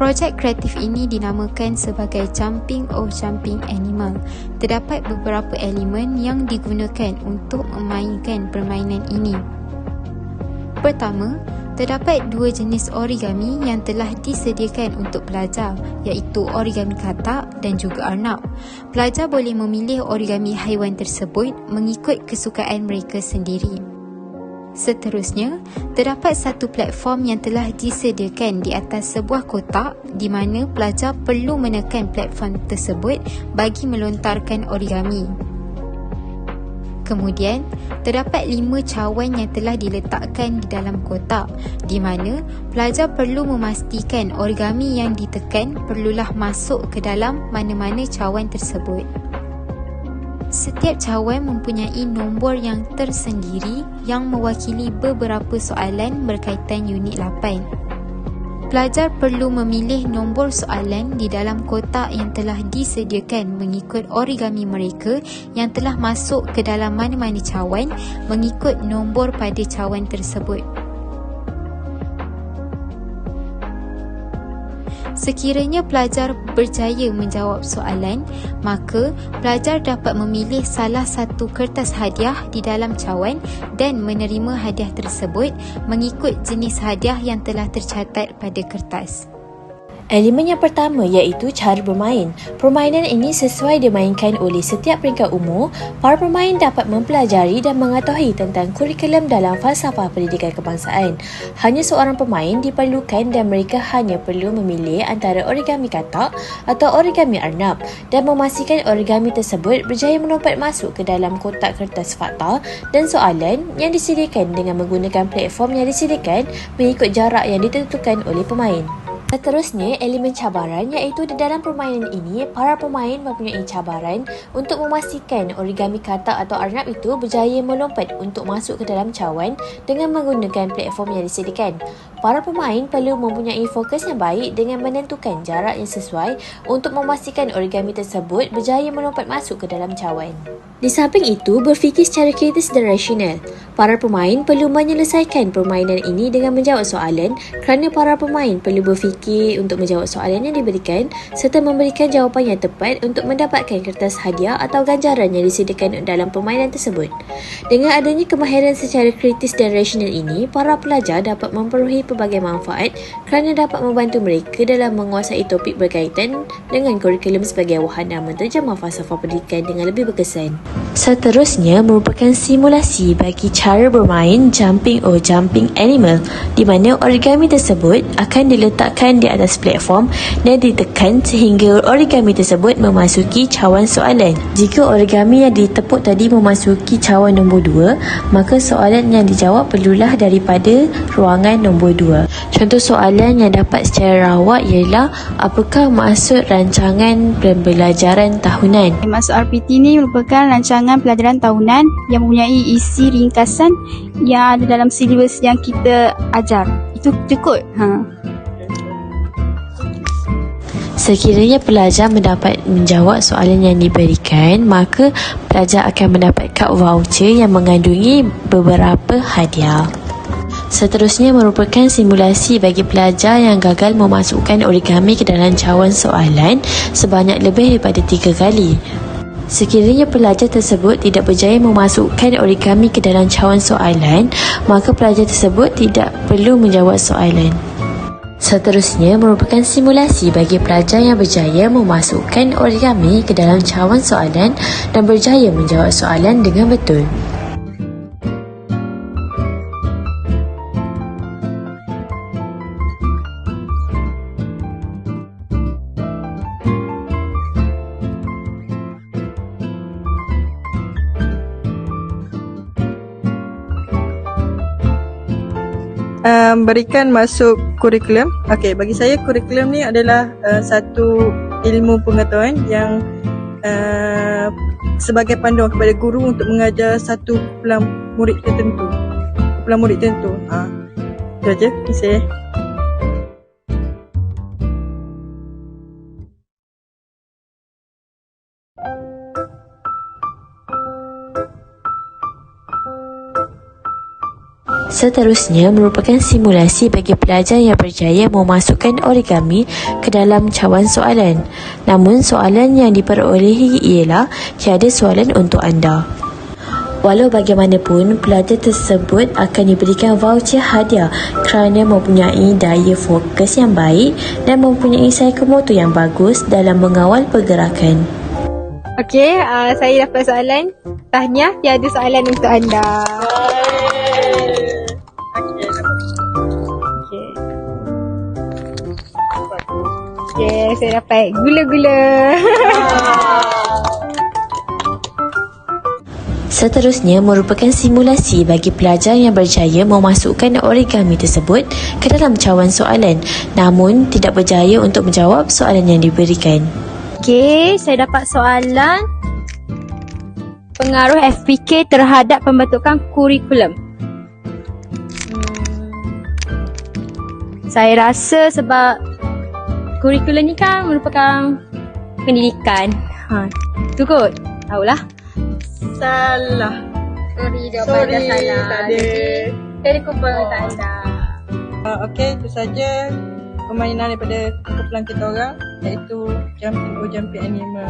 Projek kreatif ini dinamakan sebagai Jumping or Jumping Animal. Terdapat beberapa elemen yang digunakan untuk memainkan permainan ini. Pertama, terdapat dua jenis origami yang telah disediakan untuk pelajar, iaitu origami katak dan juga arnab. Pelajar boleh memilih origami haiwan tersebut mengikut kesukaan mereka sendiri. Seterusnya, terdapat satu platform yang telah disediakan di atas sebuah kotak di mana pelajar perlu menekan platform tersebut bagi melontarkan origami. Kemudian, terdapat 5 cawan yang telah diletakkan di dalam kotak di mana pelajar perlu memastikan origami yang ditekan perlulah masuk ke dalam mana-mana cawan tersebut. Setiap cawan mempunyai nombor yang tersendiri yang mewakili beberapa soalan berkaitan unit 8. Pelajar perlu memilih nombor soalan di dalam kotak yang telah disediakan mengikut origami mereka yang telah masuk ke dalam mana-mana cawan mengikut nombor pada cawan tersebut. Sekiranya pelajar berjaya menjawab soalan, maka pelajar dapat memilih salah satu kertas hadiah di dalam cawan dan menerima hadiah tersebut mengikut jenis hadiah yang telah tercatat pada kertas. Elemen yang pertama iaitu cara bermain. Permainan ini sesuai dimainkan oleh setiap peringkat umur. Para pemain dapat mempelajari dan mengetahui tentang kurikulum dalam falsafah pendidikan kebangsaan. Hanya seorang pemain diperlukan dan mereka hanya perlu memilih antara origami katak atau origami arnab dan memastikan origami tersebut berjaya melompat masuk ke dalam kotak kertas fakta dan soalan yang disediakan dengan menggunakan platform yang disediakan mengikut jarak yang ditentukan oleh pemain. Seterusnya, elemen cabaran iaitu di dalam permainan ini, para pemain mempunyai cabaran untuk memastikan origami katak atau arnab itu berjaya melompat untuk masuk ke dalam cawan dengan menggunakan platform yang disediakan. Para pemain perlu mempunyai fokus yang baik dengan menentukan jarak yang sesuai untuk memastikan origami tersebut berjaya melompat masuk ke dalam cawan. Di samping itu, berfikir secara kritis dan rasional. Para pemain perlu menyelesaikan permainan ini dengan menjawab soalan kerana para pemain perlu berfikir untuk menjawab soalan yang diberikan serta memberikan jawapan yang tepat untuk mendapatkan kertas hadiah atau ganjaran yang disediakan dalam permainan tersebut. Dengan adanya kemahiran secara kritis dan rasional ini, para pelajar dapat memperolehi pelbagai manfaat kerana dapat membantu mereka dalam menguasai topik berkaitan dengan kurikulum sebagai wahana menterjemah falsafah pendidikan dengan lebih berkesan. Seterusnya merupakan simulasi bagi cara bermain Jumping or Jumping Animal di mana origami tersebut akan diletakkan di atas platform dan ditekan sehingga origami tersebut memasuki cawan soalan. Jika origami yang ditepuk tadi memasuki cawan nombor 2, maka soalan yang dijawab perlulah daripada ruangan nombor 2. Contoh soalan yang dapat secara rawak ialah apakah maksud rancangan pembelajaran tahunan? Maksud RPT ni merupakan rancangan pelajaran tahunan yang mempunyai isi ringkasan yang ada dalam silibus yang kita ajar. Itu cukup. Sekiranya pelajar mendapat menjawab soalan yang diberikan, maka pelajar akan mendapat kad voucher yang mengandungi beberapa hadiah. Seterusnya merupakan simulasi bagi pelajar yang gagal memasukkan origami ke dalam cawan soalan sebanyak lebih daripada 3 kali. Sekiranya pelajar tersebut tidak berjaya memasukkan origami ke dalam cawan soalan, maka pelajar tersebut tidak perlu menjawab soalan. Seterusnya merupakan simulasi bagi pelajar yang berjaya memasukkan origami ke dalam cawan soalan dan berjaya menjawab soalan dengan betul. Berikan masuk kurikulum. Okey, bagi saya kurikulum ni adalah satu ilmu pengetahuan yang sebagai panduan kepada guru untuk mengajar satu kumpulan murid tertentu. Itu aja. Terima kasih. Seterusnya merupakan simulasi bagi pelajar yang berjaya memasukkan origami ke dalam cawan soalan. Namun soalan yang diperolehi ialah tiada soalan untuk anda. Walau bagaimanapun, pelajar tersebut akan diberikan voucher hadiah kerana mempunyai daya fokus yang baik dan mempunyai psikomotor yang bagus dalam mengawal pergerakan. Okey, saya dapat soalan. Tahniah, tiada soalan untuk anda. Okay, saya dapat gula-gula. Seterusnya merupakan simulasi bagi pelajar yang berjaya memasukkan origami tersebut ke dalam cawan soalan namun tidak berjaya untuk menjawab soalan yang diberikan. Okey, saya dapat soalan. Pengaruh FPK terhadap pembentukan kurikulum. Saya rasa sebab kurikulum ni kan merupakan pendidikan. Tu kot. Tahulah. Salah. Sorry, Sorry, tak ada. Saya kupon untuk anda. Okey, itu saja permainan daripada kumpulan kita orang, iaitu jumping animal.